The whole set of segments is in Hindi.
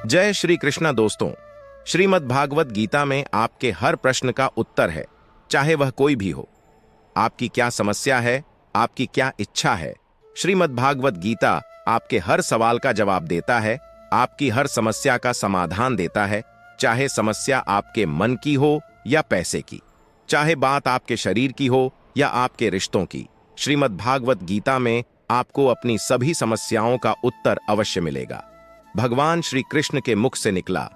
जय श्री कृष्णा दोस्तों। श्रीमद् भागवत गीता में आपके हर प्रश्न का उत्तर है, चाहे वह कोई भी हो। आपकी क्या समस्या है, आपकी क्या इच्छा है, श्रीमद् भागवत गीता आपके हर सवाल का जवाब देता है, आपकी हर समस्या का समाधान देता है। चाहे समस्या आपके मन की हो या पैसे की, चाहे बात आपके शरीर की हो या आपके रिश्तों की, श्रीमद् भागवत गीता में आपको अपनी सभी समस्याओं का उत्तर अवश्य मिलेगा। भगवान श्री कृष्ण के मुख से निकला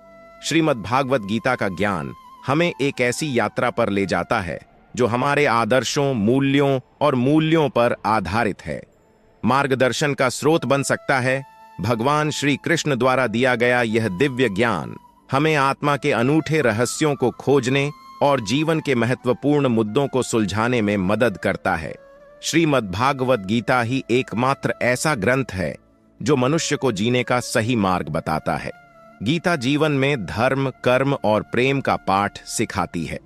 श्रीमद् भागवत गीता का ज्ञान हमें एक ऐसी यात्रा पर ले जाता है जो हमारे आदर्शों, मूल्यों पर आधारित है। मार्गदर्शन का स्रोत बन सकता है। भगवान श्री कृष्ण द्वारा दिया गया यह दिव्य ज्ञान हमें आत्मा के अनूठे रहस्यों को खोजने और जीवन के महत्वपूर्ण मुद्दों को सुलझाने में मदद करता है। श्रीमद् भागवत गीता ही एकमात्र ऐसा ग्रंथ है जो मनुष्य को जीने का सही मार्ग बताता है। गीता जीवन में धर्म, कर्म और प्रेम का पाठ सिखाती है।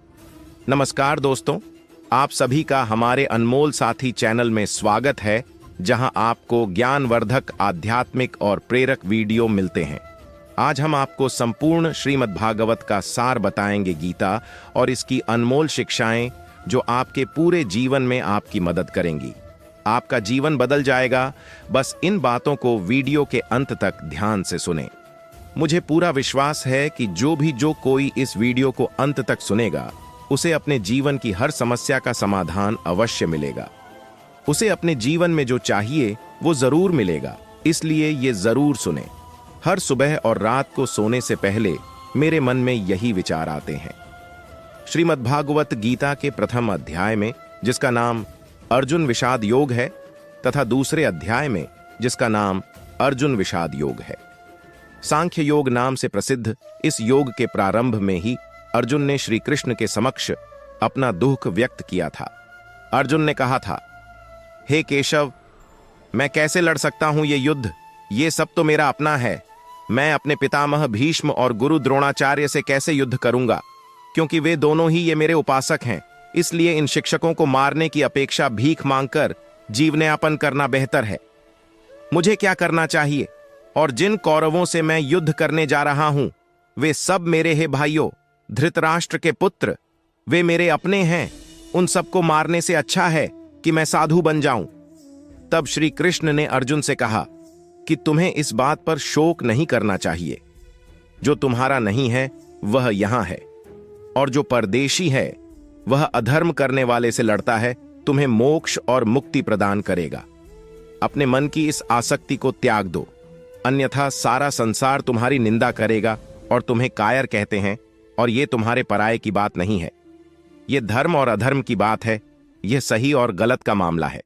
नमस्कार दोस्तों, आप सभी का हमारे अनमोल साथी चैनल में स्वागत है, जहां आपको ज्ञानवर्धक, आध्यात्मिक और प्रेरक वीडियो मिलते हैं। आज हम आपको संपूर्ण श्रीमद् भागवत का सार बताएंगे, गीता और इसकी अनमोल शिक्षाएं जो आपके पूरे जीवन में आपकी मदद करेंगी। आपका जीवन बदल जाएगा। बस इन बातों को वीडियो के अंत तक ध्यान से सुनें। मुझे पूरा विश्वास है कि जो कोई इस वीडियो को अंत तक सुनेगा, उसे अपने जीवन की हर समस्या का समाधान अवश्य मिलेगा। उसे अपने जीवन में जो चाहिए वो जरूर मिलेगा। इसलिए ये जरूर सुने। हर सुबह और रात को सोने से पहले मेरे मन में यही विचार आते हैं। श्रीमद् भागवत गीता के प्रथम अध्याय में, जिसका नाम अर्जुन विषाद योग है, तथा दूसरे अध्याय में जिसका नाम अर्जुन विषाद योग है, सांख्य योग नाम से प्रसिद्ध इस योग के प्रारंभ में ही अर्जुन ने श्री कृष्ण के समक्ष अपना दुख व्यक्त किया था। अर्जुन ने कहा था, हे केशव, मैं कैसे लड़ सकता हूं ये युद्ध? ये सब तो मेरा अपना है। मैं अपने पितामह भीष्म और गुरु द्रोणाचार्य से कैसे युद्ध करूंगा, क्योंकि वे दोनों ही ये मेरे उपासक हैं। इसलिए इन शिक्षकों को मारने की अपेक्षा भीख मांगकर जीवनयापन करना बेहतर है। मुझे क्या करना चाहिए? और जिन कौरवों से मैं युद्ध करने जा रहा हूं, वे सब मेरे हैं भाइयों, धृतराष्ट्र के पुत्र। वे मेरे अपने हैं। उन सबको मारने से अच्छा है कि मैं साधु बन जाऊं। तब श्री कृष्ण ने अर्जुन से कहा कि तुम्हें इस बात पर शोक नहीं करना चाहिए। जो तुम्हारा नहीं है वह यहां है, और जो परदेशी है वह अधर्म करने वाले से लड़ता है, तुम्हें मोक्ष और मुक्ति प्रदान करेगा। अपने मन की इस आसक्ति को त्याग दो, अन्यथा सारा संसार तुम्हारी निंदा करेगा और तुम्हें कायर कहते हैं, और ये तुम्हारे पराये की बात नहीं है। ये धर्म और अधर्म की बात है। यह सही और गलत का मामला है।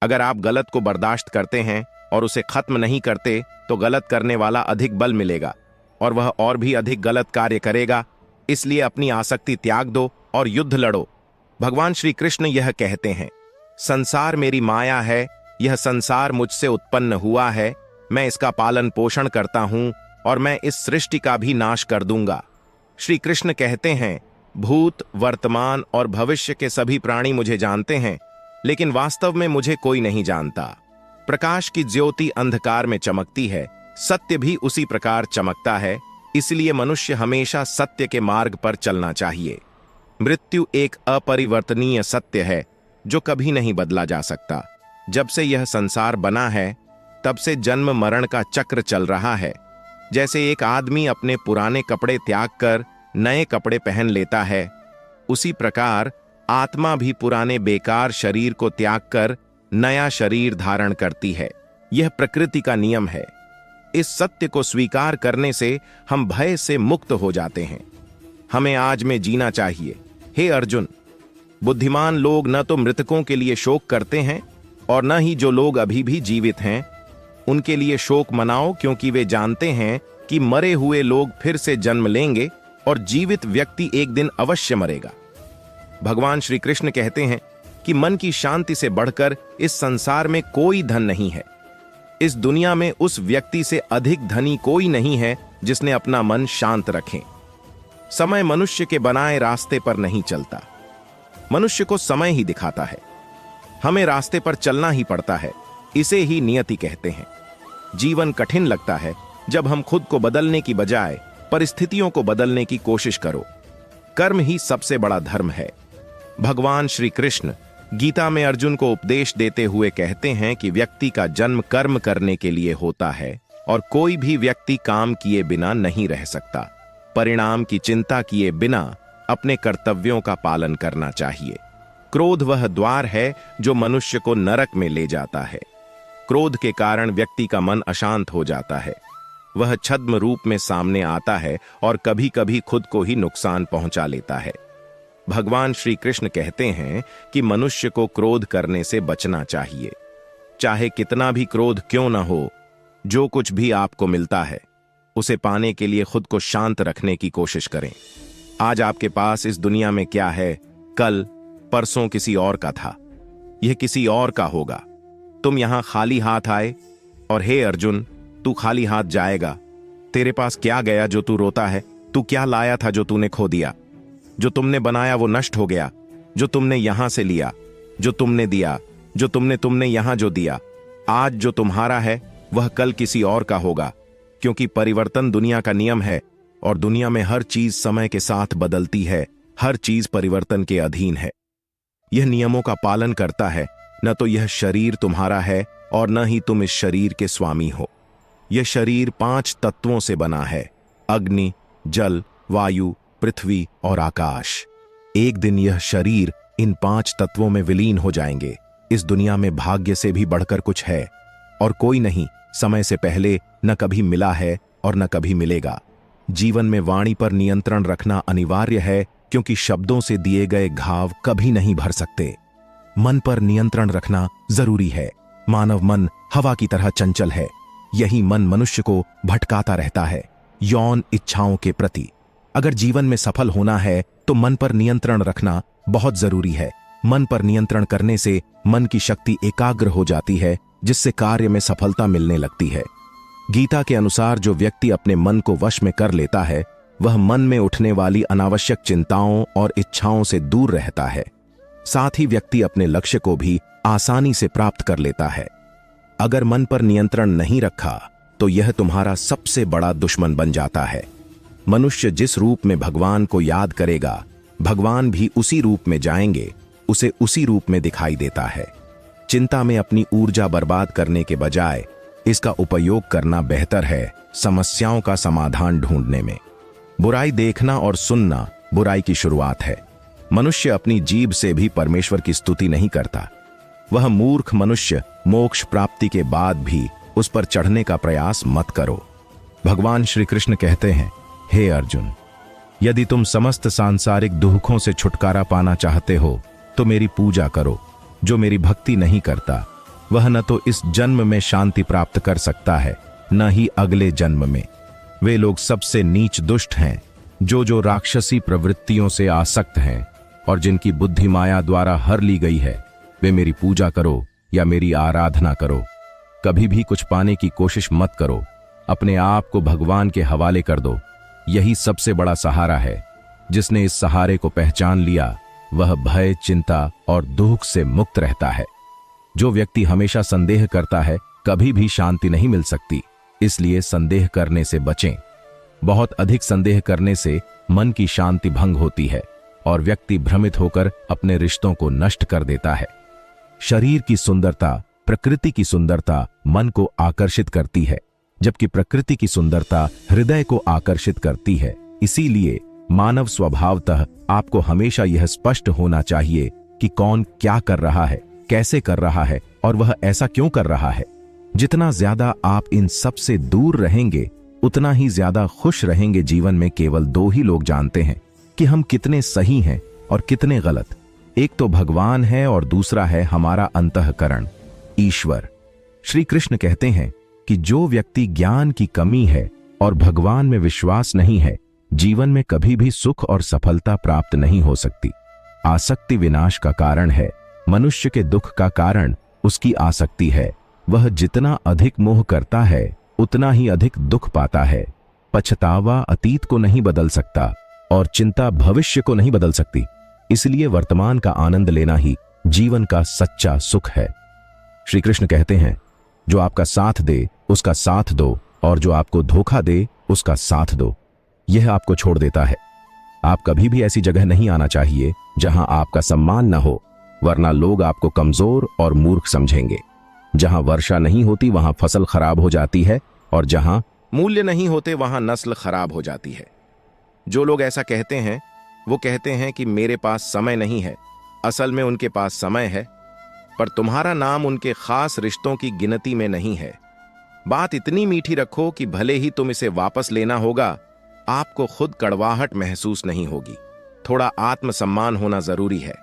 अगर आप गलत को बर्दाश्त करते हैं और उसे खत्म नहीं करते, तो गलत करने वाला अधिक बल मिलेगा और वह और भी अधिक गलत कार्य करेगा। इसलिए अपनी आसक्ति त्याग दो और युद्ध लड़ो। भगवान श्री कृष्ण यह कहते हैं, संसार मेरी माया है। यह संसार मुझसे उत्पन्न हुआ है। मैं इसका पालन पोषण करता हूं और मैं इस सृष्टि का भी नाश कर दूंगा। श्री कृष्ण कहते हैं, भूत, वर्तमान और भविष्य के सभी प्राणी मुझे जानते हैं, लेकिन वास्तव में मुझे कोई नहीं जानता। प्रकाश की ज्योति अंधकार में चमकती है, सत्य भी उसी प्रकार चमकता है। इसलिए मनुष्य हमेशा सत्य के मार्ग पर चलना चाहिए। मृत्यु एक अपरिवर्तनीय सत्य है जो कभी नहीं बदला जा सकता। जब से यह संसार बना है, तब से जन्म मरण का चक्र चल रहा है। जैसे एक आदमी अपने पुराने कपड़े त्याग कर नए कपड़े पहन लेता है, उसी प्रकार आत्मा भी पुराने बेकार शरीर को त्याग कर नया शरीर धारण करती है। यह प्रकृति का नियम है। इस सत्य को स्वीकार करने से हम भय से मुक्त हो जाते हैं। हमें आज में जीना चाहिए। हे अर्जुन, बुद्धिमान लोग न तो मृतकों के लिए शोक करते हैं और न ही जो लोग अभी भी जीवित हैं उनके लिए शोक मनाओ, क्योंकि वे जानते हैं कि मरे हुए लोग फिर से जन्म लेंगे और जीवित व्यक्ति एक दिन अवश्य मरेगा। भगवान श्री कृष्ण कहते हैं कि मन की शांति से बढ़कर इस संसार में कोई धन नहीं है। इस दुनिया में उस व्यक्ति से अधिक धनी कोई नहीं है जिसने अपना मन शांत रखे। समय मनुष्य के बनाए रास्ते पर नहीं चलता, मनुष्य को समय ही दिखाता है। हमें रास्ते पर चलना ही पड़ता है। इसे ही नियति कहते हैं। जीवन कठिन लगता है, जब हम खुद को बदलने की बजाय परिस्थितियों को बदलने की कोशिश करो। कर्म ही सबसे बड़ा धर्म है। भगवान श्री कृष्ण गीता में अर्जुन को उपदेश देते हुए कहते हैं कि व्यक्ति का जन्म कर्म करने के लिए होता है और कोई भी व्यक्ति काम किए बिना नहीं रह सकता। परिणाम की चिंता किए बिना अपने कर्तव्यों का पालन करना चाहिए। क्रोध वह द्वार है जो मनुष्य को नरक में ले जाता है। क्रोध के कारण व्यक्ति का मन अशांत हो जाता है। वह छद्म रूप में सामने आता है और कभी कभी खुद को ही नुकसान पहुंचा लेता है। भगवान श्री कृष्ण कहते हैं कि मनुष्य को क्रोध करने से बचना चाहिए। चाहे कितना भी क्रोध क्यों न हो, जो कुछ भी आपको मिलता है उसे पाने के लिए खुद को शांत रखने की कोशिश करें। आज आपके पास इस दुनिया में क्या है, कल परसों किसी और का था, यह किसी और का होगा। तुम यहां खाली हाथ आए और हे अर्जुन, तू खाली हाथ जाएगा। तेरे पास क्या गया जो तू रोता है? तू क्या लाया था जो तूने खो दिया? जो तुमने बनाया वो नष्ट हो गया। जो तुमने यहां से लिया, जो तुमने दिया, जो तुमने यहां जो दिया, आज जो तुम्हारा है वह कल किसी और का होगा। क्योंकि परिवर्तन दुनिया का नियम है और दुनिया में हर चीज समय के साथ बदलती है। हर चीज परिवर्तन के अधीन है। यह नियमों का पालन करता है। न तो यह शरीर तुम्हारा है और न ही तुम इस शरीर के स्वामी हो। यह शरीर 5 तत्वों से बना है: अग्नि, जल, वायु, पृथ्वी और आकाश। एक दिन यह शरीर इन 5 तत्वों में विलीन हो जाएंगे। इस दुनिया में भाग्य से भी बढ़कर कुछ है और कोई नहीं समय से पहले न कभी मिला है और न कभी मिलेगा। जीवन में वाणी पर नियंत्रण रखना अनिवार्य है, क्योंकि शब्दों से दिए गए घाव कभी नहीं भर सकते। मन पर नियंत्रण रखना जरूरी है। मानव मन हवा की तरह चंचल है। यही मन मनुष्य को भटकाता रहता है यौन इच्छाओं के प्रति। अगर जीवन में सफल होना है तो मन पर नियंत्रण रखना बहुत जरूरी है। मन पर नियंत्रण करने से मन की शक्ति एकाग्र हो जाती है, जिससे कार्य में सफलता मिलने लगती है। गीता के अनुसार जो व्यक्ति अपने मन को वश में कर लेता है, वह मन में उठने वाली अनावश्यक चिंताओं और इच्छाओं से दूर रहता है। साथ ही व्यक्ति अपने लक्ष्य को भी आसानी से प्राप्त कर लेता है। अगर मन पर नियंत्रण नहीं रखा तो यह तुम्हारा सबसे बड़ा दुश्मन बन जाता है। मनुष्य जिस रूप में भगवान को याद करेगा, भगवान भी उसी रूप में जाएंगे, उसे उसी रूप में दिखाई देता है। चिंता में अपनी ऊर्जा बर्बाद करने के बजाय इसका उपयोग करना बेहतर है समस्याओं का समाधान ढूंढने में। बुराई देखना और सुनना बुराई की शुरुआत है। मनुष्य अपनी जीभ से भी परमेश्वर की स्तुति नहीं करता। वह मूर्ख मनुष्य मोक्ष प्राप्ति के बाद भी उस पर चढ़ने का प्रयास मत करो। भगवान श्री कृष्ण कहते हैं, हे अर्जुन, यदि तुम समस्त सांसारिक दुखों से छुटकारा पाना चाहते हो तो मेरी पूजा करो। जो मेरी भक्ति नहीं करता वह न तो इस जन्म में शांति प्राप्त कर सकता है, न ही अगले जन्म में। वे लोग सबसे नीच दुष्ट हैं जो राक्षसी प्रवृत्तियों से आसक्त हैं और जिनकी बुद्धि माया द्वारा हर ली गई है। वे मेरी पूजा करो या मेरी आराधना करो। कभी भी कुछ पाने की कोशिश मत करो। अपने आप को भगवान के हवाले कर दो। यही सबसे बड़ा सहारा है। जिसने इस सहारे को पहचान लिया वह भय, चिंता और दुख से मुक्त रहता है। जो व्यक्ति हमेशा संदेह करता है, कभी भी शांति नहीं मिल सकती। इसलिए संदेह करने से बचें। बहुत अधिक संदेह करने से मन की शांति भंग होती है और व्यक्ति भ्रमित होकर अपने रिश्तों को नष्ट कर देता है। शरीर की सुंदरता, प्रकृति की सुंदरता मन को आकर्षित करती है, जबकि प्रकृति की सुंदरता हृदय को आकर्षित करती है। इसीलिए मानव स्वभावतः आपको हमेशा यह स्पष्ट होना चाहिए कि कौन क्या कर रहा है, कैसे कर रहा है और वह ऐसा क्यों कर रहा है। जितना ज्यादा आप इन सब से दूर रहेंगे, उतना ही ज्यादा खुश रहेंगे। जीवन में केवल 2 ही लोग जानते हैं कि हम कितने सही हैं और कितने गलत। एक तो भगवान है और दूसरा है हमारा अंतःकरण, ईश्वर। श्री कृष्ण कहते हैं कि जो व्यक्ति ज्ञान की कमी है और भगवान में विश्वास नहीं है, जीवन में कभी भी सुख और सफलता प्राप्त नहीं हो सकती। आसक्ति विनाश का कारण है। मनुष्य के दुख का कारण उसकी आसक्ति है। वह जितना अधिक मोह करता है उतना ही अधिक दुख पाता है। पछतावा अतीत को नहीं बदल सकता और चिंता भविष्य को नहीं बदल सकती। इसलिए वर्तमान का आनंद लेना ही जीवन का सच्चा सुख है। श्री कृष्ण कहते हैं, जो आपका साथ दे उसका साथ दो और जो आपको धोखा दे उसका साथ दो, यह आपको छोड़ देता है। आप कभी भी ऐसी जगह नहीं आना चाहिए जहां आपका सम्मान न हो, वरना लोग आपको कमजोर और मूर्ख समझेंगे। जहां वर्षा नहीं होती वहां फसल खराब हो जाती है, और जहां मूल्य नहीं होते वहां नस्ल खराब हो जाती है। जो लोग ऐसा कहते हैं वो कहते हैं कि मेरे पास समय नहीं है, असल में उनके पास समय है, पर तुम्हारा नाम उनके खास रिश्तों की गिनती में नहीं है। बात इतनी मीठी रखो कि भले ही तुम इसे वापस लेना होगा, आपको खुद कड़वाहट महसूस नहीं होगी। थोड़ा आत्मसम्मान होना जरूरी है,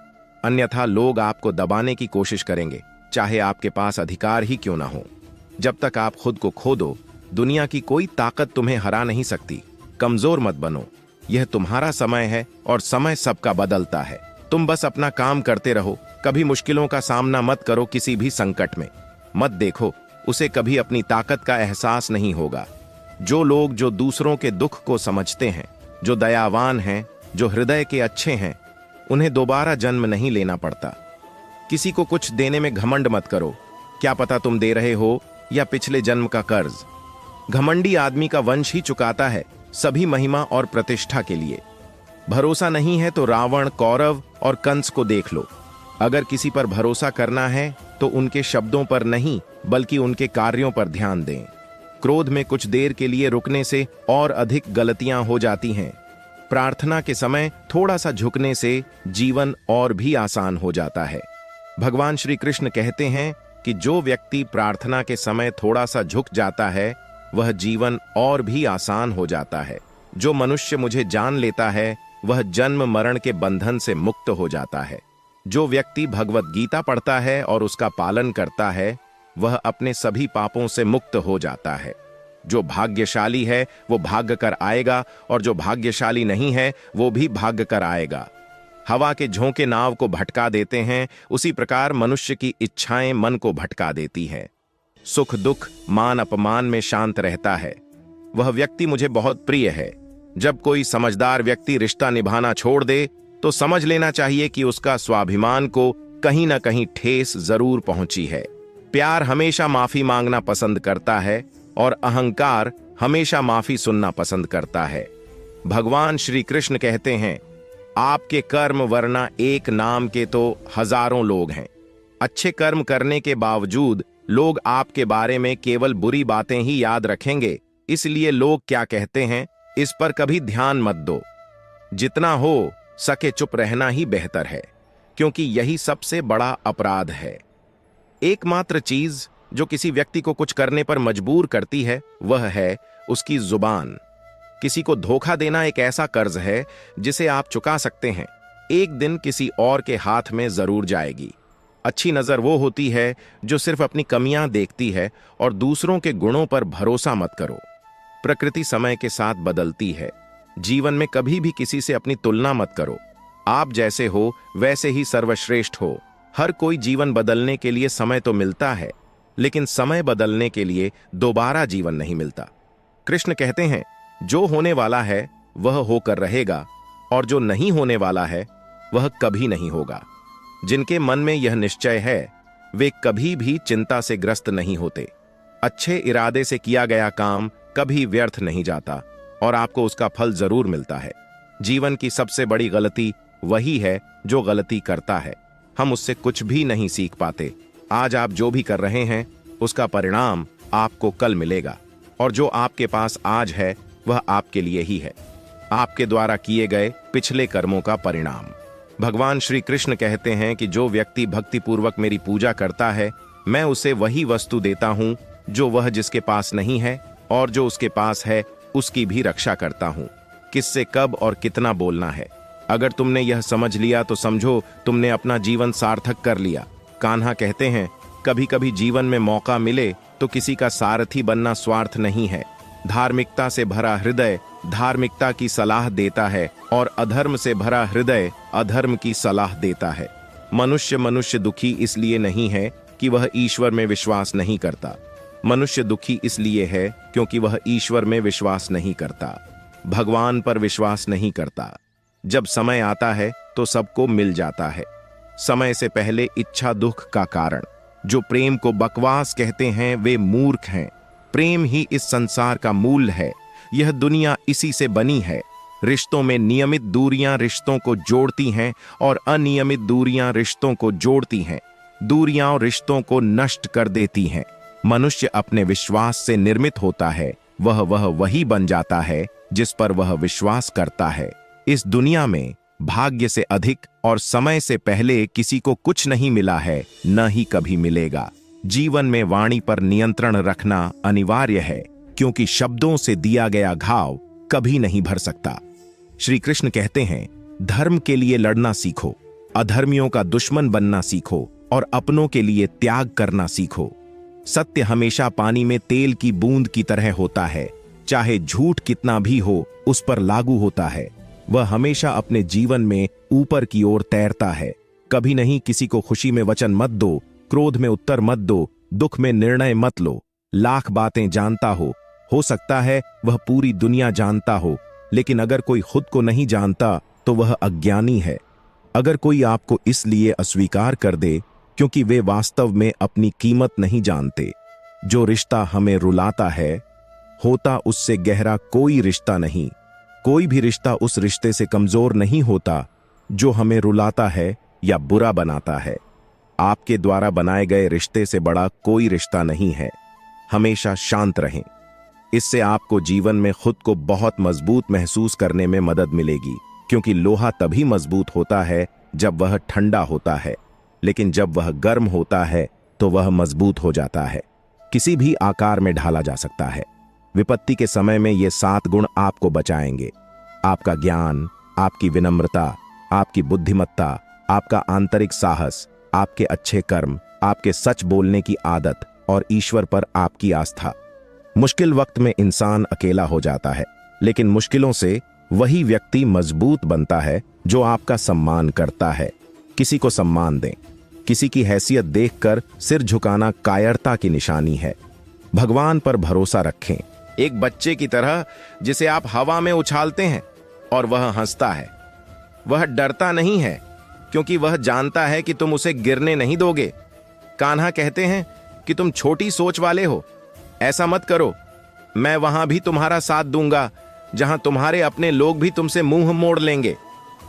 अन्यथा लोग आपको दबाने की कोशिश करेंगे, चाहे आपके पास अधिकार ही क्यों ना हो। जब तक आप खुद को खो दो, दुनिया की कोई ताकत तुम्हें हरा नहीं सकती। कमजोर मत बनो, यह तुम्हारा समय है और समय सबका बदलता है। तुम बस अपना काम करते रहो, कभी मुश्किलों का सामना मत करो। किसी भी संकट में मत देखो, उसे कभी अपनी ताकत का एहसास नहीं होगा। जो लोग जो दूसरों के दुख को समझते हैं, जो दयावान हैं, जो हृदय के अच्छे हैं, उन्हें दोबारा जन्म नहीं लेना पड़ता। किसी को कुछ देने में घमंड मत करो, क्या पता तुम दे रहे हो या पिछले जन्म का कर्ज। घमंडी आदमी का वंश ही चुकाता है, सभी महिमा और प्रतिष्ठा के लिए। भरोसा नहीं है तो रावण, कौरव और कंस को देख लो। अगर किसी पर भरोसा करना है तो उनके शब्दों पर नहीं बल्कि उनके कार्यों पर ध्यान दें। क्रोध में कुछ देर के लिए रुकने से और अधिक गलतियां हो जाती हैं। प्रार्थना के समय थोड़ा सा झुकने से जीवन और भी आसान हो जाता है। भगवान श्री कृष्ण कहते हैं कि जो व्यक्ति प्रार्थना के समय थोड़ा सा झुक जाता है वह जीवन और भी आसान हो जाता है। जो मनुष्य मुझे जान लेता है वह जन्म मरण के बंधन से मुक्त हो जाता है। जो व्यक्ति भगवत गीता पढ़ता है और उसका पालन करता है वह अपने सभी पापों से मुक्त हो जाता है। जो भाग्यशाली है वो भाग कर आएगा और जो भाग्यशाली नहीं है वो भी भाग कर आएगा। हवा के झोंके नाव को भटका देते हैं, उसी प्रकार मनुष्य की इच्छाएं मन को भटका देती हैं। सुख दुख मान अपमान में शांत रहता है। वह व्यक्ति मुझे बहुत प्रिय है। जब कोई समझदार व्यक्ति रिश्ता निभाना छोड़ दे तो समझ लेना चाहिए कि उसका स्वाभिमान को कहीं ना कहीं ठेस जरूर पहुंची है। प्यार हमेशा माफी मांगना पसंद करता है और अहंकार हमेशा माफी सुनना पसंद करता है। भगवान श्री कृष्ण कहते हैं, आपके कर्म वरना एक नाम के तो हजारों लोग हैं। अच्छे कर्म करने के बावजूद लोग आपके बारे में केवल बुरी बातें ही याद रखेंगे, इसलिए लोग क्या कहते हैं इस पर कभी ध्यान मत दो। जितना हो सके चुप रहना ही बेहतर है, क्योंकि यही सबसे बड़ा अपराध है। एकमात्र चीज जो किसी व्यक्ति को कुछ करने पर मजबूर करती है वह है उसकी जुबान। किसी को धोखा देना एक ऐसा कर्ज है जिसे आप चुका सकते हैं, एक दिन किसी और के हाथ में जरूर जाएगी। अच्छी नजर वो होती है जो सिर्फ अपनी कमियां देखती है, और दूसरों के गुणों पर भरोसा मत करो। प्रकृति समय के साथ बदलती है। जीवन में कभी भी किसी से अपनी तुलना मत करो। आप जैसे हो वैसे ही सर्वश्रेष्ठ हो। हर कोई जीवन बदलने के लिए समय तो मिलता है, लेकिन समय बदलने के लिए दोबारा जीवन नहीं मिलता। कृष्ण कहते हैं, जो होने वाला है वह होकर रहेगा और जो नहीं होने वाला है वह कभी नहीं होगा। जिनके मन में यह निश्चय है वे कभी भी चिंता से ग्रस्त नहीं होते। अच्छे इरादे से किया गया काम कभी व्यर्थ नहीं जाता और आपको उसका फल जरूर मिलता है। जीवन की सबसे बड़ी गलती वही है जो गलती करता है। हम उससे कुछ भी नहीं सीख पाते। आज आप जो भी कर रहे हैं उसका परिणाम आपको कल मिलेगा, और जो आपके पास आज है वह आपके लिए ही है, आपके द्वारा किए गए पिछले कर्मों का परिणाम। भगवान श्री कृष्ण कहते हैं कि जो व्यक्ति भक्तिपूर्वक मेरी पूजा करता है मैं उसे वही वस्तु देता हूं जो वह जिसके पास नहीं है, और जो उसके पास है उसकी भी रक्षा करता हूं। किससे कब और कितना बोलना है, अगर तुमने यह समझ लिया तो समझो तुमने अपना जीवन सार्थक कर लिया। कान्हा कहते हैं, कभी कभी जीवन में मौका मिले तो किसी का सारथी बनना स्वार्थ नहीं है। धार्मिकता से भरा हृदय धार्मिकता की सलाह देता है और अधर्म से भरा हृदय अधर्म की सलाह देता है। मनुष्य दुखी इसलिए नहीं है कि वह ईश्वर में विश्वास नहीं करता। मनुष्य दुखी इसलिए है क्योंकि वह ईश्वर में विश्वास नहीं करता, भगवान पर विश्वास नहीं करता। जब समय आता है तो सबको मिल जाता है। समय से पहले इच्छा दुख का कारण। जो प्रेम को बकवास कहते हैं वे मूर्ख हैं। प्रेम ही इस संसार का मूल है। यह दुनिया इसी से बनी है। रिश्तों में नियमित दूरियां रिश्तों को जोड़ती हैं और अनियमित दूरियां रिश्तों को जोड़ती हैं। दूरियां और रिश्तों को नष्ट कर देती हैं। मनुष्य अपने विश्वास से निर्मित होता है। वह वही बन जाता है जिस पर वह विश्वास करता है। इस दुनिया में भाग्य से अधिक और समय से पहले किसी को कुछ नहीं मिला है, न ही कभी मिलेगा। जीवन में वाणी पर नियंत्रण रखना अनिवार्य है, क्योंकि शब्दों से दिया गया घाव कभी नहीं भर सकता। श्री कृष्ण कहते हैं, धर्म के लिए लड़ना सीखो, अधर्मियों का दुश्मन बनना सीखो और अपनों के लिए त्याग करना सीखो। सत्य हमेशा पानी में तेल की बूंद की तरह होता है। चाहे झूठ कितना भी हो, उस पर लागू होता है। वह हमेशा अपने जीवन में ऊपर की ओर तैरता है। कभी नहीं किसी को खुशी में वचन मत दो, क्रोध में उत्तर मत दो, दुख में निर्णय मत लो। लाख बातें जानता हो सकता है वह पूरी दुनिया जानता हो, लेकिन अगर कोई खुद को नहीं जानता तो वह अज्ञानी है। अगर कोई आपको इसलिए अस्वीकार कर दे क्योंकि वे वास्तव में अपनी कीमत नहीं जानते। जो रिश्ता हमें रुलाता है, होता उससे गहरा कोई रिश्ता नहीं। कोई भी रिश्ता उस रिश्ते से कमजोर नहीं होता जो हमें रुलाता है या बुरा बनाता है। आपके द्वारा बनाए गए रिश्ते से बड़ा कोई रिश्ता नहीं है। हमेशा शांत रहें। इससे आपको जीवन में खुद को बहुत मजबूत महसूस करने में मदद मिलेगी, क्योंकि लोहा तभी मजबूत होता है जब वह ठंडा होता है, लेकिन जब वह गर्म होता है तो वह मजबूत हो जाता है। किसी भी आकार में ढाला जा सकता है। विपत्ति के समय में ये 7 गुण आपको बचाएंगे। आपका ज्ञान, आपकी विनम्रता, आपकी बुद्धिमत्ता, आपका आंतरिक साहस, आपके अच्छे कर्म, आपके सच बोलने की आदत और ईश्वर पर आपकी आस्था। मुश्किल वक्त में इंसान अकेला हो जाता है, लेकिन मुश्किलों से वही व्यक्ति मजबूत बनता है जो आपका सम्मान करता है। किसी को सम्मान दें। किसी की हैसियत देखकर सिर झुकाना कायरता की निशानी है। भगवान पर भरोसा रखें, एक बच्चे की तरह जिसे आप हवा में उछालते हैं और वह हंसता है। वह डरता नहीं है, क्योंकि वह जानता है कि तुम उसे गिरने नहीं दोगे। कान्हा कहते हैं कि तुम छोटी सोच वाले हो, ऐसा मत करो। मैं वहां भी तुम्हारा साथ दूंगा जहां तुम्हारे अपने लोग भी तुमसे मुंह मोड़ लेंगे।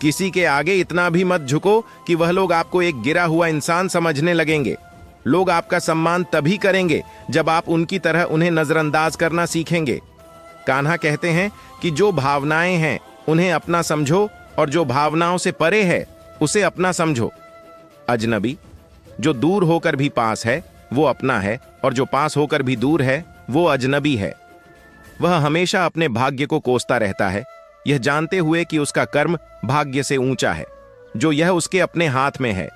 किसी के आगे इतना भी मत झुको कि वह लोग आपको एक गिरा हुआ इंसान समझने लगेंगे। लोग आपका सम्मान तभी करेंगे जब आप उनकी तरह उन्हें नजरअंदाज करना सीखेंगे। कान्हा कहते हैं कि जो भावनाएं हैं उन्हें अपना समझो, और जो भावनाओं से परे है उसे अपना समझो। अजनबी, जो दूर होकर भी पास है वो अपना है, और जो पास होकर भी दूर है वो अजनबी है। वह हमेशा अपने भाग्य को कोसता रहता है, यह जानते हुए कि उसका कर्म भाग्य से ऊंचा है, जो यह उसके अपने हाथ में है।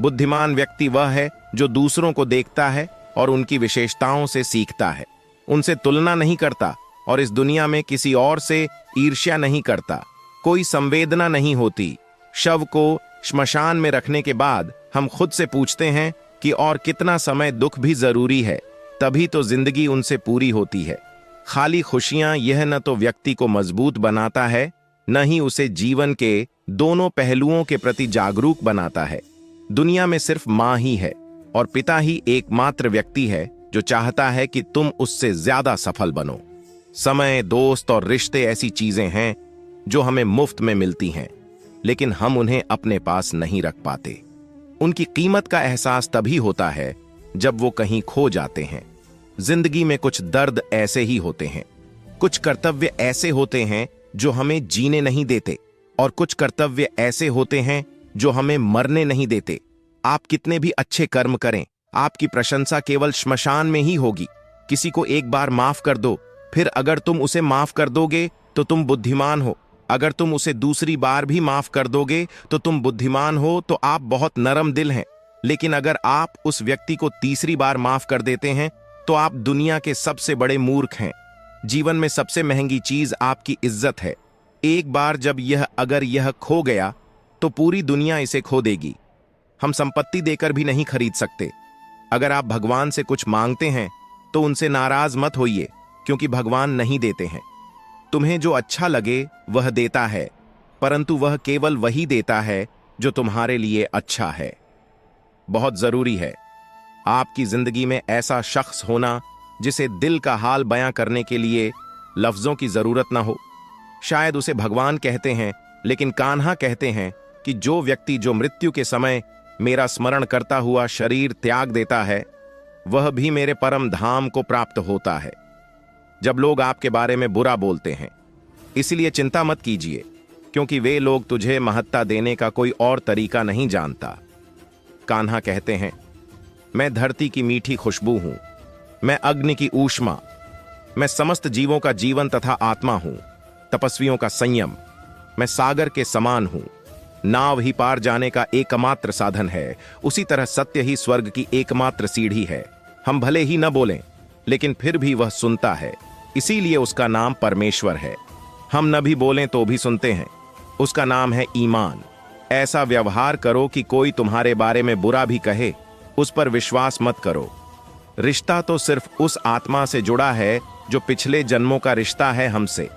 बुद्धिमान व्यक्ति वह है जो दूसरों को देखता है और उनकी विशेषताओं से सीखता है, उनसे तुलना नहीं करता और इस दुनिया में किसी और से ईर्ष्या नहीं करता। कोई संवेदना नहीं होती। शव को श्मशान में रखने के बाद हम खुद से पूछते हैं कि और कितना समय दुख भी जरूरी है, तभी तो जिंदगी उनसे पूरी होती है। खाली खुशियां यह न तो व्यक्ति को मजबूत बनाता है, न ही उसे जीवन के दोनों पहलुओं के प्रति जागरूक बनाता है। दुनिया में सिर्फ मां ही है और पिता ही एकमात्र व्यक्ति है जो चाहता है कि तुम उससे ज्यादा सफल बनो। समय, दोस्त और रिश्ते ऐसी चीजें हैं जो हमें मुफ्त में मिलती हैं, लेकिन हम उन्हें अपने पास नहीं रख पाते। उनकी कीमत का एहसास तभी होता है जब वो कहीं खो जाते हैं। जिंदगी में कुछ दर्द ऐसे ही होते हैं, कुछ कर्तव्य ऐसे होते हैं जो हमें जीने नहीं देते, और कुछ कर्तव्य ऐसे होते हैं जो हमें मरने नहीं देते। आप कितने भी अच्छे कर्म करें, आपकी प्रशंसा केवल श्मशान में ही होगी। किसी को एक बार माफ कर दो, फिर अगर तुम उसे माफ कर दोगे तो तुम बुद्धिमान हो। अगर तुम उसे दूसरी बार भी माफ कर दोगे तो तुम बुद्धिमान हो, तो आप बहुत नरम दिल हैं। लेकिन अगर आप उस व्यक्ति को तीसरी बार माफ कर देते हैं तो आप दुनिया के सबसे बड़े मूर्ख हैं। जीवन में सबसे महंगी चीज आपकी इज्जत है। एक बार जब अगर यह खो गया तो पूरी दुनिया इसे खो देगी। हम संपत्ति देकर भी नहीं खरीद सकते। अगर आप भगवान से कुछ मांगते हैं तो उनसे नाराज मत होइए, क्योंकि भगवान नहीं देते हैं। तुम्हें जो अच्छा लगे वह देता है, परंतु वह केवल वही देता है जो तुम्हारे लिए अच्छा है। बहुत जरूरी है आपकी जिंदगी में ऐसा शख्स होना जिसे दिल का हाल बयां करने के लिए लफ्जों की जरूरत ना हो। शायद उसे भगवान कहते हैं, लेकिन कान्हा कहते हैं कि जो व्यक्ति जो मृत्यु के समय मेरा स्मरण करता हुआ शरीर त्याग देता है, वह भी मेरे परम धाम को प्राप्त होता है। जब लोग आपके बारे में बुरा बोलते हैं, इसलिए चिंता मत कीजिए, क्योंकि वे लोग तुझे महत्ता देने का कोई और तरीका नहीं जानता। कान्हा कहते हैं, मैं धरती की मीठी खुशबू हूं, मैं अग्नि की ऊष्मा, मैं समस्त जीवों का जीवन तथा आत्मा हूं, तपस्वियों का संयम, मैं सागर के समान हूं। नाव ही पार जाने का एकमात्र साधन है, उसी तरह सत्य ही स्वर्ग की एकमात्र सीढ़ी है। हम भले ही न बोलें, लेकिन फिर भी वह सुनता है, इसीलिए उसका नाम परमेश्वर है। हम न भी बोलें तो भी सुनते हैं, उसका नाम है ईमान। ऐसा व्यवहार करो कि कोई तुम्हारे बारे में बुरा भी कहे, उस पर विश्वास मत करो। रिश्ता तो सिर्फ उस आत्मा से जुड़ा है जो पिछले जन्मों का रिश्ता है हमसे,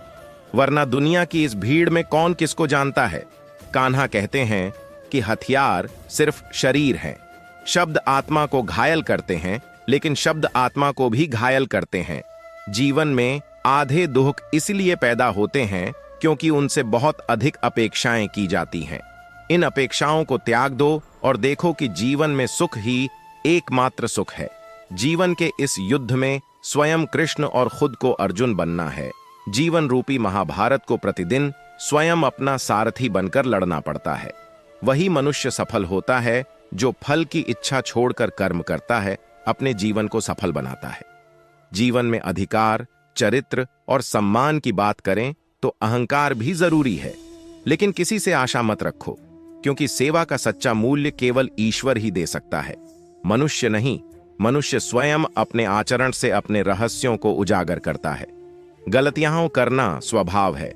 वरना दुनिया की इस भीड़ में कौन किसको जानता है। कान्हा कहते हैं कि हथियार सिर्फ शरीर हैं। शब्द आत्मा को घायल करते हैं, लेकिन शब्द आत्मा को भी घायल करते हैं। जीवन में आधे दुख इसलिए पैदा होते हैं क्योंकि उनसे बहुत अधिक अपेक्षाएं की जाती हैं। इन अपेक्षाओं को त्याग दो और देखो कि जीवन में सुख ही एकमात्र सुख है। जीवन के इस युद्ध में स्वयं कृष्ण और खुद को अर्जुन बनना है। जीवन रूपी महाभारत को प्रतिदिन स्वयं अपना सारथी बनकर लड़ना पड़ता है। वही मनुष्य सफल होता है जो फल की इच्छा छोड़कर कर्म करता है, अपने जीवन को सफल बनाता है। जीवन में अधिकार, चरित्र और सम्मान की बात करें तो अहंकार भी जरूरी है, लेकिन किसी से आशा मत रखो, क्योंकि सेवा का सच्चा मूल्य केवल ईश्वर ही दे सकता है, मनुष्य नहीं। मनुष्य स्वयं अपने आचरण से अपने रहस्यों को उजागर करता है। गलतियां करना स्वभाव है,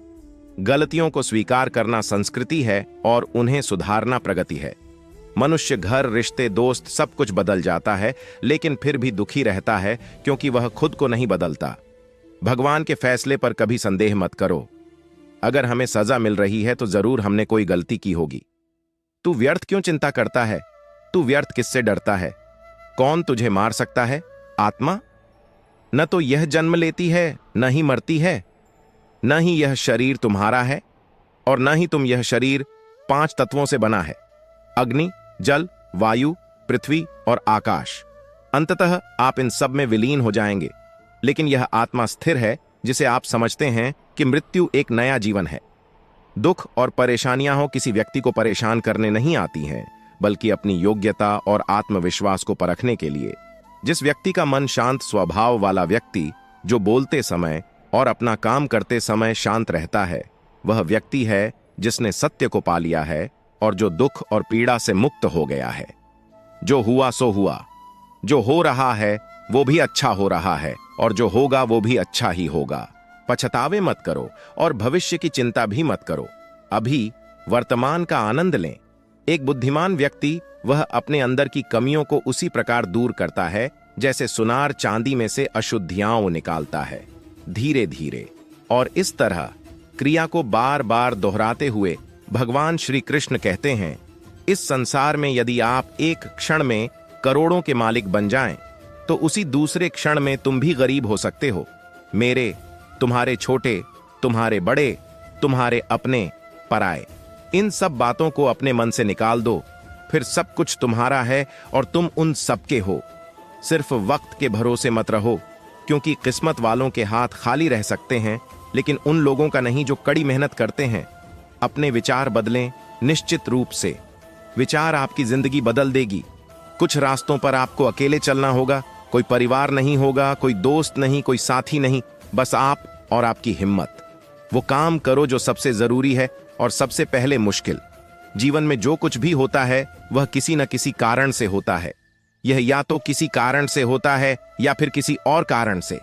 गलतियों को स्वीकार करना संस्कृति है और उन्हें सुधारना प्रगति है। मनुष्य घर, रिश्ते, दोस्त सब कुछ बदल जाता है, लेकिन फिर भी दुखी रहता है क्योंकि वह खुद को नहीं बदलता। भगवान के फैसले पर कभी संदेह मत करो। अगर हमें सजा मिल रही है तो जरूर हमने कोई गलती की होगी। तू व्यर्थ क्यों चिंता करता है? तू व्यर्थ किससे डरता है? कौन तुझे मार सकता है? आत्मा? न तो यह जन्म लेती है, न ही मरती है, न ही यह शरीर तुम्हारा है, और न ही तुम यह शरीर 5 तत्वों से बना है, अग्नि, जल, वायु, पृथ्वी और आकाश। अंततः आप इन सब में विलीन हो जाएंगे, लेकिन यह आत्मा स्थिर है जिसे आप समझते हैं कि मृत्यु एक नया जीवन है। दुख और परेशानियां हो किसी व्यक्ति को परेशान करने नहीं आती हैं, बल्कि अपनी योग्यता और आत्मविश्वास को परखने के लिए। जिस व्यक्ति का मन शांत स्वभाव वाला व्यक्ति, जो बोलते समय और अपना काम करते समय शांत रहता है, वह व्यक्ति है जिसने सत्य को पा लिया है और जो दुख और पीड़ा से मुक्त हो गया है। जो हुआ सो हुआ, जो हो रहा है वो भी अच्छा हो रहा है, और जो होगा वो भी अच्छा ही होगा। पछतावे मत करो और भविष्य की चिंता भी मत करो। अभी वर्तमान का आनंद लें। एक बुद्धिमान व्यक्ति वह अपने अंदर की कमियों को उसी प्रकार दूर करता है जैसे सुनार चांदी में से अशुद्धियां निकालता है, धीरे धीरे। और इस तरह क्रिया को बार बार दोहराते हुए भगवान श्री कृष्ण कहते हैं, इस संसार में यदि आप एक क्षण में करोड़ों के मालिक बन जाएं, तो उसी दूसरे क्षण में तुम भी गरीब हो सकते हो। मेरे, तुम्हारे छोटे, तुम्हारे बड़े, तुम्हारे अपने, पराए, इन सब बातों को अपने मन से निकाल दो, फिर सब कुछ तुम्हारा है और तुम उन सबके हो। सिर्फ वक्त के भरोसे मत रहो, क्योंकि किस्मत वालों के हाथ खाली रह सकते हैं, लेकिन उन लोगों का नहीं जो कड़ी मेहनत करते हैं। अपने विचार बदलें, निश्चित रूप से विचार आपकी जिंदगी बदल देगी। कुछ रास्तों पर आपको अकेले चलना होगा, कोई परिवार नहीं होगा, कोई दोस्त नहीं, कोई साथी नहीं, बस आप और आपकी हिम्मत। वो काम करो जो सबसे जरूरी है और सबसे पहले मुश्किल। जीवन में जो कुछ भी होता है वह किसी न किसी कारण से होता है। यह या तो किसी कारण से होता है या फिर किसी और कारण से,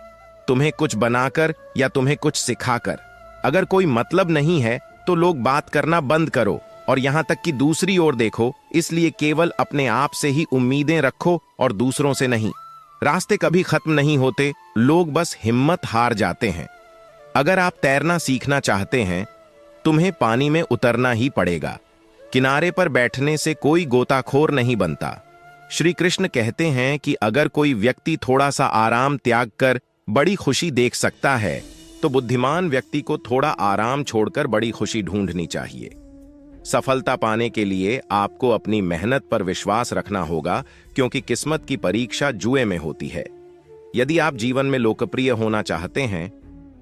तुम्हें कुछ बनाकर या तुम्हें कुछ सिखाकर। अगर कोई मतलब नहीं है तो लोग बात करना बंद करो और यहां तक कि दूसरी ओर देखो। इसलिए केवल अपने आप से ही उम्मीदें रखो और दूसरों से नहीं। रास्ते कभी खत्म नहीं होते, लोग बस हिम्मत हार जाते हैं। अगर आप तैरना सीखना चाहते हैं, तुम्हें पानी में उतरना ही पड़ेगा। किनारे पर बैठने से कोई गोताखोर नहीं बनता। श्री कृष्ण कहते हैं कि अगर कोई व्यक्ति थोड़ा सा आराम त्याग कर बड़ी खुशी देख सकता है, तो बुद्धिमान व्यक्ति को थोड़ा आराम छोड़कर बड़ी खुशी ढूंढनी चाहिए। सफलता पाने के लिए आपको अपनी मेहनत पर विश्वास रखना होगा, क्योंकि किस्मत की परीक्षा जुए में होती है। यदि आप जीवन में लोकप्रिय होना चाहते हैं,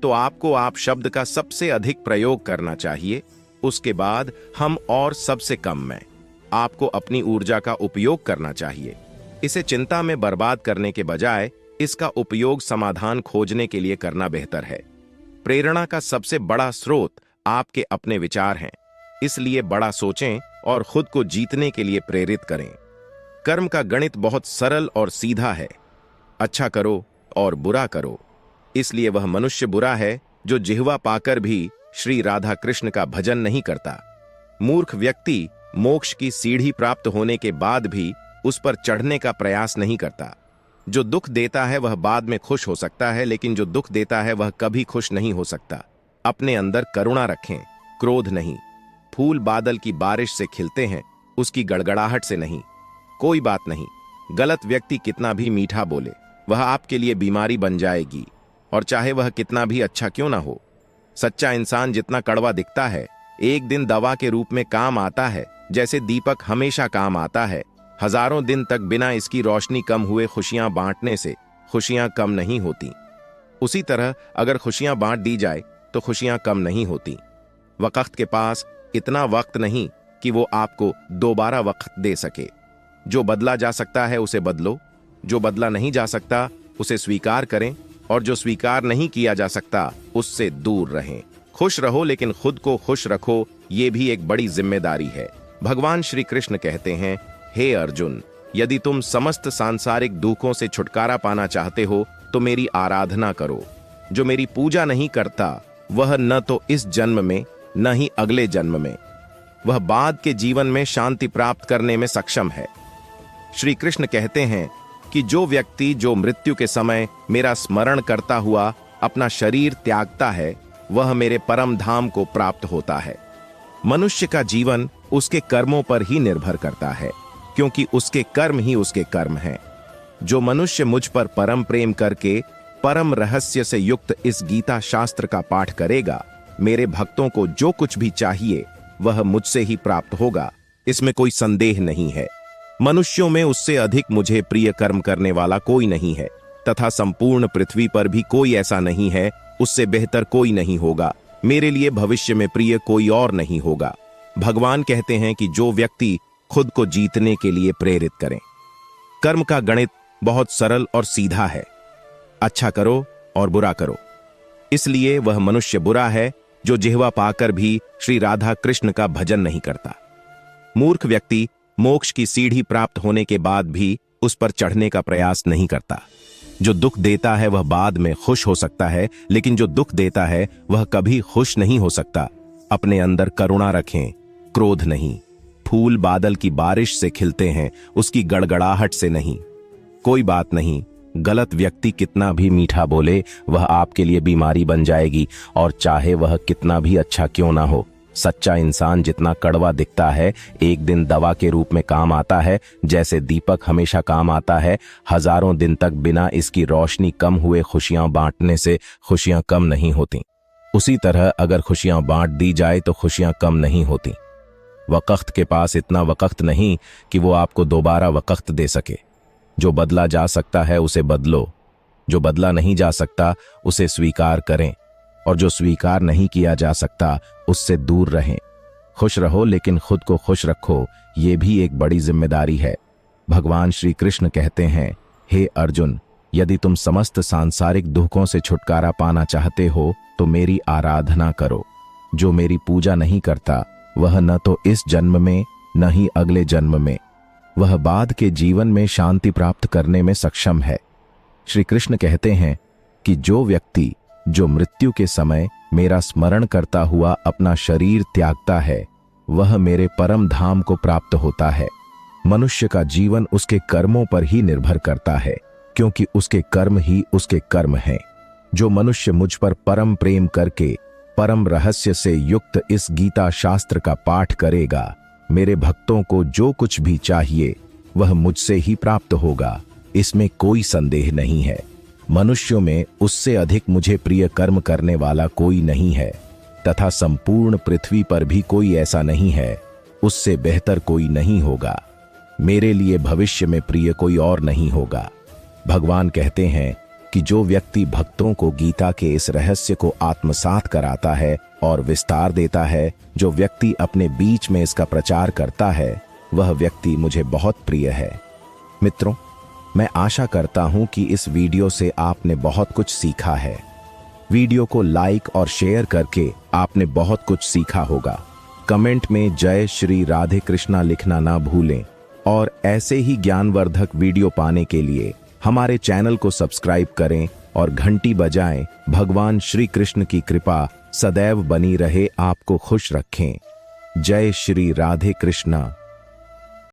तो आपको आप शब्द का सबसे अधिक प्रयोग करना चाहिए, उसके बाद हम और सबसे कम में। आपको अपनी ऊर्जा का उपयोग करना चाहिए। इसे चिंता में बर्बाद करने के बजाय इसका उपयोग समाधान खोजने के लिए करना बेहतर है। प्रेरणा का सबसे बड़ा स्रोत आपके अपने विचार हैं, इसलिए बड़ा सोचें और खुद को जीतने के लिए प्रेरित करें। कर्म का गणित बहुत सरल और सीधा है। अच्छा करो और बुरा करो। इसलिए वह मनुष्य बुरा है जो जिह्वा पाकर भी श्री राधा कृष्ण का भजन नहीं करता। मूर्ख व्यक्ति मोक्ष की सीढ़ी प्राप्त होने के बाद भी उस पर चढ़ने का प्रयास नहीं करता। जो दुख देता है वह बाद में खुश हो सकता है, लेकिन जो दुख देता है वह कभी खुश नहीं हो सकता। अपने अंदर करुणा रखें, क्रोध नहीं। फूल बादल की बारिश से खिलते हैं, उसकी गड़गड़ाहट से नहीं। कोई बात नहीं, गलत व्यक्ति कितना भी मीठा बोले, वह आपके लिए बीमारी बन जाएगी, और चाहे वह कितना भी अच्छा क्यों ना हो। सच्चा इंसान जितना कड़वा दिखता है, एक दिन दवा के रूप में काम आता है, जैसे दीपक हमेशा काम आता है। हजारों दिन तक बिना इसकी रोशनी कम हुए खुशियां बांटने से खुशियां कम नहीं होती। उसी तरह अगर खुशियां बांट दी जाए तो खुशियां कम नहीं होती। वक्त के पास इतना वक्त नहीं कि वो आपको दोबारा वक्त दे सके। जो बदला जा सकता है उसे बदलो, जो बदला नहीं जा सकता उसे स्वीकार करें, और जो स्वीकार नहीं किया जा सकता उससे दूर रहें। खुश रहो लेकिन खुद को खुश रखो, ये भी एक बड़ी जिम्मेदारी है। भगवान श्री कृष्ण कहते हैं, हे अर्जुन, यदि तुम समस्त सांसारिक दुखों से छुटकारा पाना चाहते हो तो मेरी आराधना करो। जो मेरी पूजा नहीं करता वह न तो इस जन्म में न ही अगले जन्म में, वह बाद के जीवन में शांति प्राप्त करने में सक्षम है। श्री कृष्ण कहते हैं कि जो व्यक्ति जो मृत्यु के समय मेरा स्मरण करता हुआ अपना शरीर त्यागता है, वह मेरे परम धाम को प्राप्त होता है। मनुष्य का जीवन उसके कर्मों पर ही निर्भर करता है, क्योंकि उसके कर्म ही उसके कर्म हैं। जो मनुष्य मुझ पर परम प्रेम करके परम रहस्य से युक्त इस गीता शास्त्र का पाठ करेगा, मेरे भक्तों को जो कुछ भी चाहिए वह मुझसे ही प्राप्त होगा, इसमें कोई संदेह नहीं है। मनुष्यों में उससे अधिक मुझे प्रिय कर्म करने वाला कोई नहीं है, तथा संपूर्ण पृथ्वी पर भी कोई ऐसा नहीं है, उससे बेहतर कोई नहीं होगा। मेरे लिए भविष्य में प्रिय कोई और नहीं होगा। भगवान कहते हैं कि जो व्यक्ति खुद को जीतने के लिए प्रेरित करें। कर्म का गणित बहुत सरल और सीधा है। अच्छा करो और बुरा करो। इसलिए वह मनुष्य बुरा है जो जिह्वा पाकर भी श्री राधा कृष्ण का भजन नहीं करता। मूर्ख व्यक्ति मोक्ष की सीढ़ी प्राप्त होने के बाद भी उस पर चढ़ने का प्रयास नहीं करता। जो दुख देता है वह बाद में खुश हो सकता है, लेकिन जो दुख देता है वह कभी खुश नहीं हो सकता। अपने अंदर करुणा रखें, क्रोध नहीं। फूल बादल की बारिश से खिलते हैं, उसकी गड़गड़ाहट से नहीं। कोई बात नहीं, गलत व्यक्ति कितना भी मीठा बोले वह आपके लिए बीमारी बन जाएगी, और चाहे वह कितना भी अच्छा क्यों ना हो। सच्चा इंसान जितना कड़वा दिखता है, एक दिन दवा के रूप में काम आता है, जैसे दीपक हमेशा काम आता है। हजारों दिन तक बिना इसकी रोशनी कम हुए खुशियां बांटने से खुशियां कम नहीं होती। उसी तरह अगर खुशियां बांट दी जाए तो खुशियां कम नहीं होती। वक्त के पास इतना वक्त नहीं कि वो आपको दोबारा वक्त दे सके। जो बदला जा सकता है उसे बदलो, जो बदला नहीं जा सकता उसे स्वीकार करें, और जो स्वीकार नहीं किया जा सकता उससे दूर रहें। खुश रहो लेकिन खुद को खुश रखो, ये भी एक बड़ी जिम्मेदारी है। भगवान श्री कृष्ण कहते हैं, हे अर्जुन, यदि तुम समस्त सांसारिक दुखों से छुटकारा पाना चाहते हो तो मेरी आराधना करो। जो मेरी पूजा नहीं करता वह न तो इस जन्म में न ही अगले जन्म में, वह बाद के जीवन में शांति प्राप्त करने में सक्षम है। श्री कृष्ण कहते हैं कि जो व्यक्ति जो मृत्यु के समय मेरा स्मरण करता हुआ अपना शरीर त्यागता है, वह मेरे परम धाम को प्राप्त होता है। मनुष्य का जीवन उसके कर्मों पर ही निर्भर करता है, क्योंकि उसके कर्म ही उसके कर्म हैं। जो मनुष्य मुझ पर परम प्रेम करके परम रहस्य से युक्त इस गीता शास्त्र का पाठ करेगा, मेरे भक्तों को जो कुछ भी चाहिए वह मुझसे ही प्राप्त होगा, इसमें कोई संदेह नहीं है। मनुष्यों में उससे अधिक मुझे प्रिय कर्म करने वाला कोई नहीं है, तथा संपूर्ण पृथ्वी पर भी कोई ऐसा नहीं है, उससे बेहतर कोई नहीं होगा। मेरे लिए भविष्य में प्रिय कोई और नहीं होगा। भगवान कहते हैं कि जो व्यक्ति भक्तों को गीता के इस रहस्य को आत्मसात कराता है और विस्तार देता है, जो व्यक्ति अपने बीच में इसका प्रचार करता है, वह व्यक्ति मुझे बहुत प्रिय है। मित्रों, मैं आशा करता हूं कि इस वीडियो से आपने बहुत कुछ सीखा है। वीडियो को लाइक और शेयर करके आपने बहुत कुछ सीखा होगा। कमेंट में जय श्री राधे कृष्णा लिखना ना भूलें और ऐसे ही ज्ञानवर्धक वीडियो पाने के लिए हमारे चैनल को सब्सक्राइब करें और घंटी बजाएं। भगवान श्री कृष्ण की कृपा सदैव बनी रहे, आपको खुश रखें। जय श्री राधे कृष्णा।